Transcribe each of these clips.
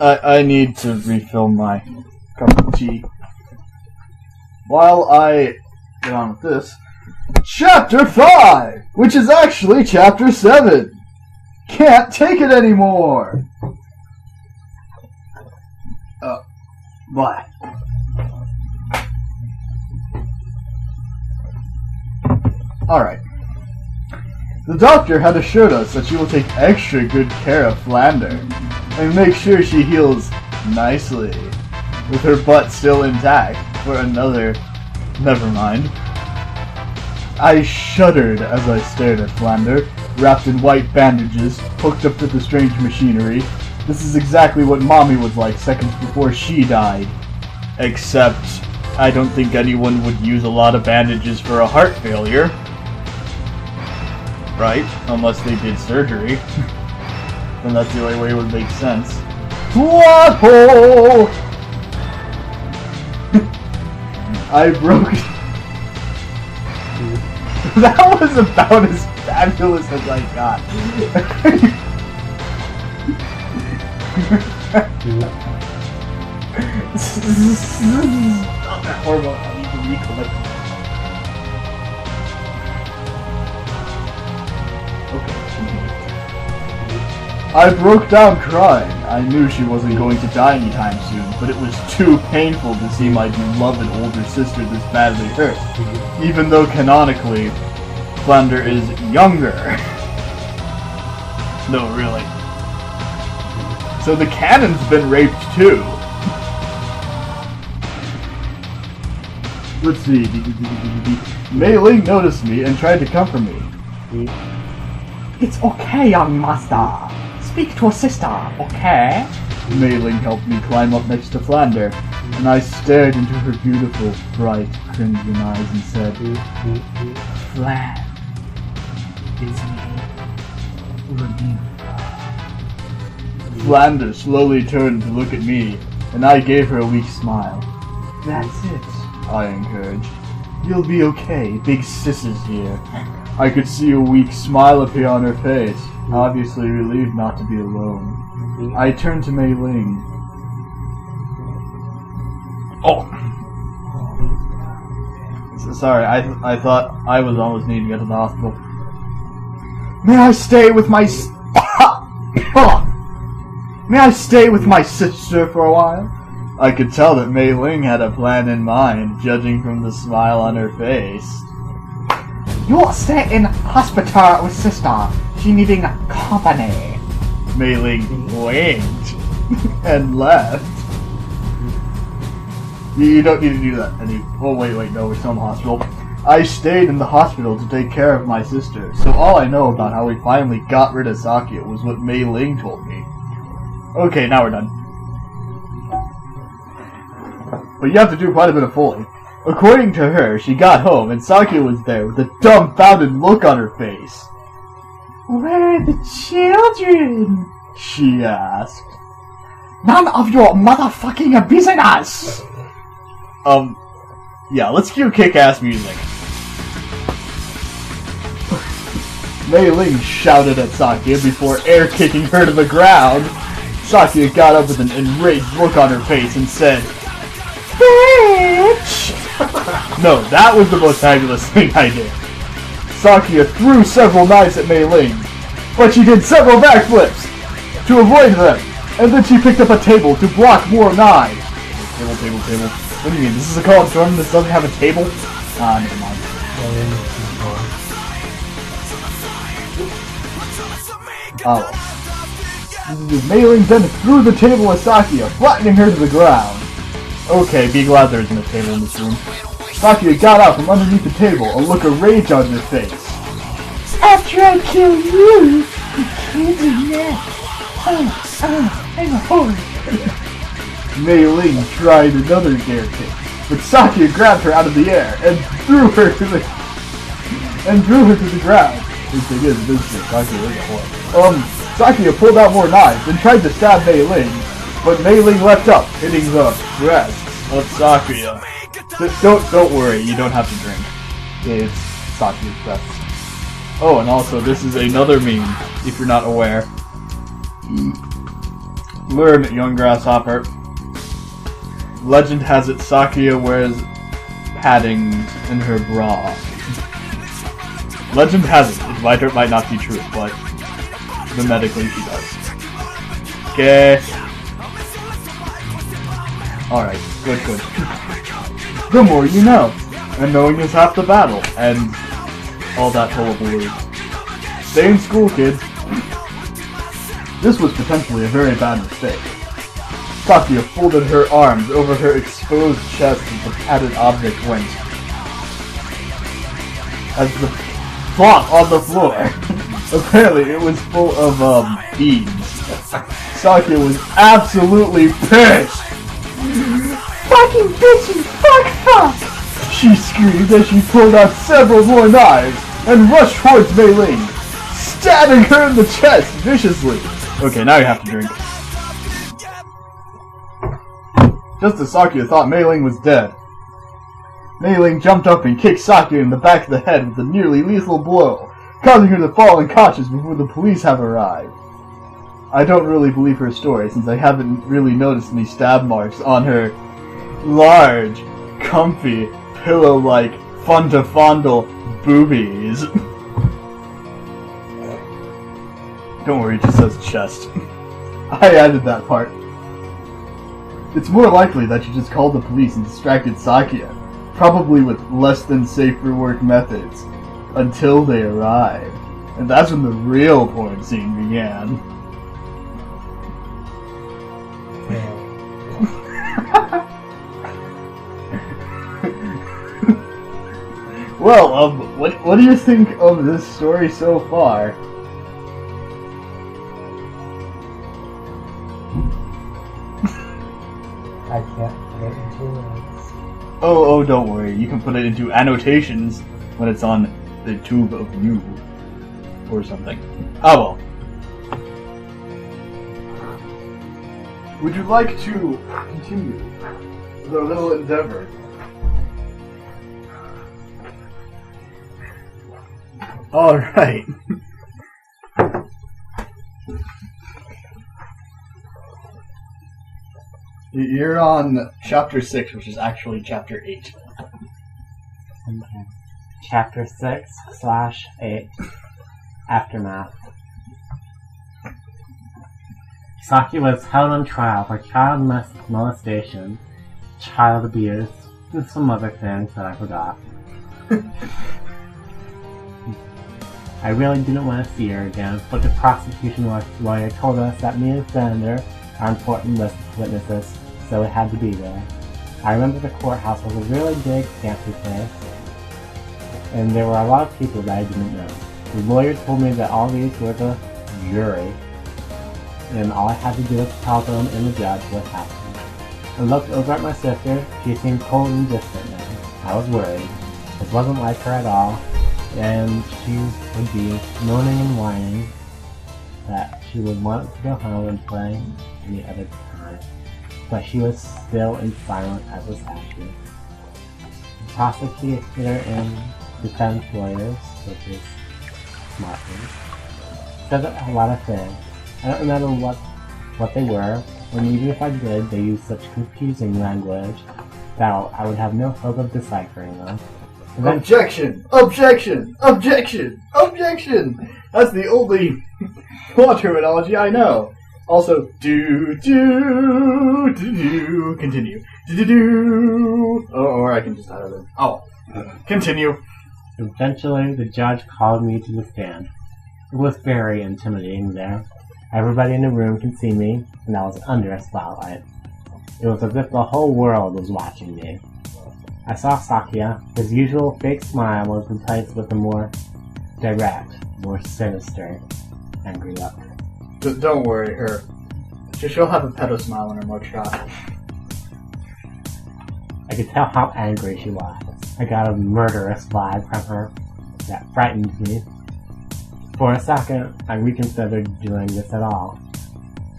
I need to refill my cup of tea. While I get on with this, Chapter 5, which is actually Chapter 7. Can't take it anymore. What? Alright. The doctor had assured us that she will take extra good care of Flandre and make sure she heals nicely, with her butt still intact for another... Never mind. I shuddered as I stared at Flandre, wrapped in white bandages, hooked up to the strange machinery. This is exactly what Mommy was like seconds before she died. Except, I don't think anyone would use a lot of bandages for a heart failure. Right? Unless they did surgery. Then that's the only way it would make sense. What hole? I broke... That was about as fabulous as I got. Not that horrible. I need to recollect. Okay. I broke down crying. I knew she wasn't going to die anytime soon, but it was too painful to see my beloved older sister this badly hurt. Even though canonically, Flandre is younger. No, really. So the canon's been raped too. Let's see. Mei Ling noticed me and tried to comfort me. It's okay, young master. Speak to a sister, okay? Mei Ling helped me climb up next to Flandre, and I stared into her beautiful, bright, crimson eyes and said, Flandre is me, Remilia. Flandre slowly turned to look at me, and I gave her a weak smile. That's it, I encouraged. You'll be okay, big sis is here. I could see a weak smile appear on her face, obviously relieved not to be alone. I turned to Mei Ling. Oh! Sorry, I thought I was almost needing to get to the hospital. May I stay with my May I stay with my sister for a while? I could tell that Mei Ling had a plan in mind, judging from the smile on her face. You'll stay in hospital with sister. She needing company. Mei Ling winked and left. You don't need to do that anymore. Oh, wait, no, we're still in the hospital. I stayed in the hospital to take care of my sister, so all I know about how we finally got rid of Sakia was what Mei Ling told me. Okay, now we're done. But you have to do quite a bit of Foley. According to her, she got home and Sakia was there with a dumbfounded look on her face. Where are the children? She asked. None of your motherfucking business! Yeah, let's cue kick-ass music. Mei Ling shouted at Sakia before air-kicking her to the ground. Sakia got up with an enraged look on her face and said, "Bitch!" No, that was the most fabulous thing I did. Sakia threw several knives at Mei Ling, but she did several backflips to avoid them, and then she picked up a table to block more knives. Table. What do you mean? This is a college dorm that doesn't have a table? Never mind. Mei Ling then threw the table at Sakia, flattening her to the ground. Okay, be glad there isn't a table in this room. Sakia got out from underneath the table, a look of rage on her face. After I kill you, you do next. I'm a whore. Mei Ling tried another dare kick, but Sakia grabbed her out of the air and threw her to the ground. The thing is, Sakia is a whore. Sakia pulled out more knives and tried to stab Mei Ling, but Mei Ling leapt up, hitting the breasts of Sakia. Don't worry, you don't have to drink. It's Sakia's breasts. Oh, and also, this is another meme, if you're not aware. Learn, young grasshopper. Legend has it Sakuya wears padding in her bra. Legend has it. It might or might not be true, but medically she does. Okay. Alright, good. The more you know. And knowing is half the battle. And all that hullabaloo. Stay in school, kids. This was potentially a very bad mistake. Sakuya folded her arms over her exposed chest as the padded object went. As the flop on the floor. Apparently it was full of, beads. Sakuya was absolutely pissed! Fucking bitchy! Fuck! She screamed as she pulled out several more knives and rushed towards Mei Ling, stabbing her in the chest viciously. Okay, now you have to drink. Just as Sakuya thought Mei Ling was dead, Mei Ling jumped up and kicked Sakuya in the back of the head with a nearly lethal blow, causing her to fall unconscious before the police have arrived. I don't really believe her story, since I haven't really noticed any stab marks on her large, comfy, pillow-like, fun-to-fondle boobies. Don't worry, it just says chest. I added that part. It's more likely that you just called the police and distracted Sakuya, probably with less than safe for work methods, until they arrived. And that's when the real porn scene began. Well, what do you think of this story so far? I can't put it into words. Oh, don't worry. You can put it into annotations when it's on the tube of you. Or something. Oh well. Would you like to continue the little endeavor? Alright. You're on chapter 6, which is actually chapter 8. Okay. Chapter 6/8 Aftermath. Sakuya was held on trial for child molestation, child abuse, and some other things that I forgot. I really didn't want to see her again, but the prosecution lawyer told us that me and Flandre are important witnesses, so it had to be there. I remember the courthouse was a really big, fancy place, and there were a lot of people that I didn't know. The lawyer told me that all these were the jury, and all I had to do was tell them and the judge what happened. I looked over at my sister. She seemed cold and distant now. I was worried. This wasn't like her at all, and she would be moaning and whining that she would want to go home and play any other time. But she was still and silent as a statue. The prosecutor and defense lawyers, which is smart things, said a lot of things. I don't remember what they were, and even if I did, they used such confusing language that I would have no hope of deciphering them. Objection! Objection! Objection! Objection! That's the only law terminology I know. Also, continue. Or I can just add it in. Oh, continue. Eventually, the judge called me to the stand. It was very intimidating there. Everybody in the room can see me, and I was under a spotlight. It was as if the whole world was watching me. I saw Sakuya. His usual fake smile was replaced with a more direct, more sinister, angry look. Don't worry, she'll have a pedo smile on her mugshot. I could tell how angry she was. I got a murderous vibe from her that frightened me. For a second, I reconsidered doing this at all.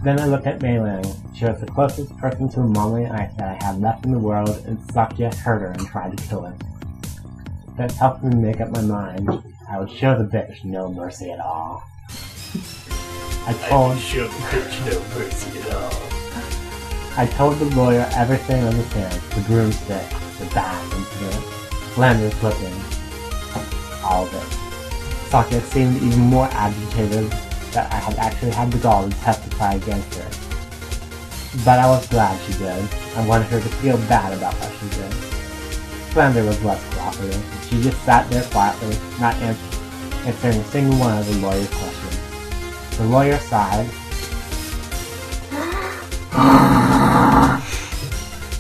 Then I looked at Mei Ling. She was the closest person to a mommy ice that I had left in the world, and Sakuya hurt her and tried to kill her. That helped me make up my mind. I would show the bitch no mercy at all. I told show the bitch no mercy at all. I told the lawyer everything on the stairs, the broomstick, the bad incident, Flandre's flipping, all of it. Saki seemed even more agitated that I had actually had the gall to testify against her. But I was glad she did. I wanted her to feel bad about what she did. Flandre was less cooperative. She just sat there quietly, not answering a single one of the lawyer's questions. The lawyer sighed,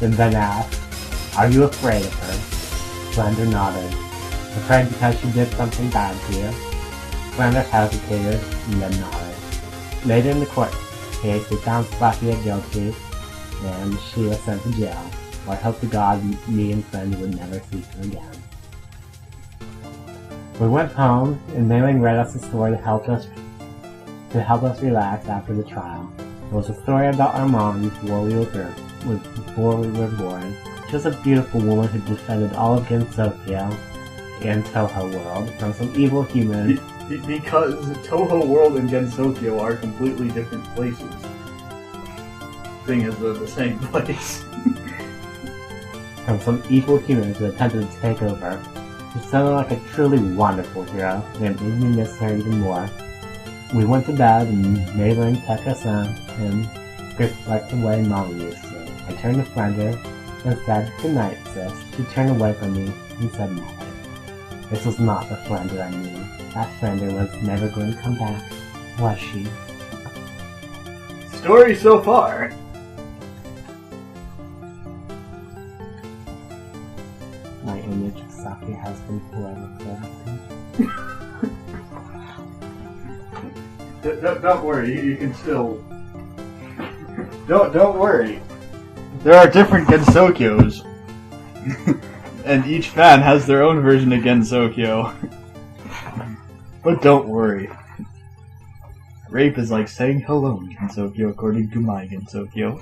and then asked, "Are you afraid of her?" Flandre nodded. "Afraid because she did something bad to you?" Flandre hesitated, and then nodded. Later in the court case, they found Sparkia guilty, and she was sent to jail. I hope to God me and Flandre would never see her again. We went home, and Mei-Ling read us a story to help us relax after the trial. It was a story about our mom before we were born. She was a beautiful woman who defended all of Gensokyo and Toho World from some evil humans. Because Toho World and Gensokyo are completely different places. Thing is, they're the same place. From some evil humans who attempted to take over. She sounded like a truly wonderful hero, and it made me miss her even more. We went to bed, and Mei-Ling took us in, and script like the way Mom used to. I turned to Flandre and said, "Good night, sis." She turned away from me and said nothing. This was not the Flandre I knew. That Flandre was never going to come back, was she? Story so far. My image of Saki has been forever corrupted. Don't worry, you can still... Don't worry. There are different Gensokyos. And each fan has their own version of Gensokyo. But don't worry. Rape is like saying hello in Gensokyo according to my Gensokyo.